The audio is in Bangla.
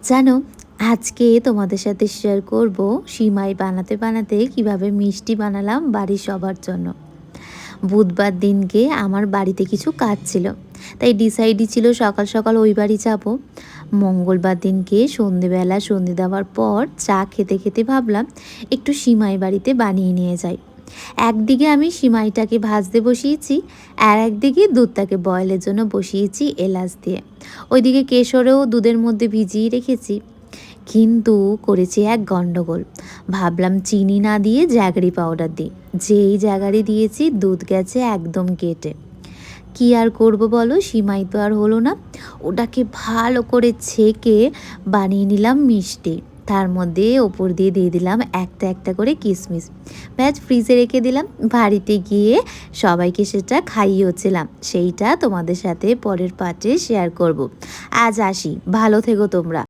জানো, আজকে তোমাদের সাথে শেয়ার করব সিমাই বানাতে বানাতে কিভাবে মিষ্টি বানালাম বাড়ির সবার জন্য। বুধবার দিনকে আমার বাড়িতে কিছু কাজ ছিল, তাই ডিসাইডই ছিল সকাল সকাল ওই বাড়ি যাব। মঙ্গলবার দিনকে সন্ধেবেলা সন্ধে দেওয়ার পর চা খেতে খেতে ভাবলাম একটু সিমাই বাড়িতে বানিয়ে নিয়ে যাই। একদিকে আমি সিমাইটাকে ভাজতে বসিয়েছি, আর একদিকে দুধটাকে বয়েলের জন্য বসিয়েছি এলাচ দিয়ে। ওইদিকে কেশরেও দুধের মধ্যে ভিজিয়ে রেখেছি। কিন্তু করেছি এক গন্ডগোল। ভাবলাম চিনি না দিয়ে জ্যাগরি পাউডার দিই, যেই জ্যাগারি দিয়েছি দুধ গেছে একদম কেটে। কি আর করব বলো, সিমাই তো আর হলো না। ওটাকে ভালো করে ছেঁকে বানিয়ে নিলাম মিষ্টি। তার মধ্যে ওপর দিয়ে দিয়ে দিলাম একটা একটা করে কিশমিশ। ব্যাস ফ্রিজে রেখে দিলাম। বাড়িতে গিয়ে সবাইকে সেটা খাইয়েওছিলাম। সেইটা তোমাদের সাথে পরের পার্টে শেয়ার করব। আজ আসি, ভালো থেকো তোমরা।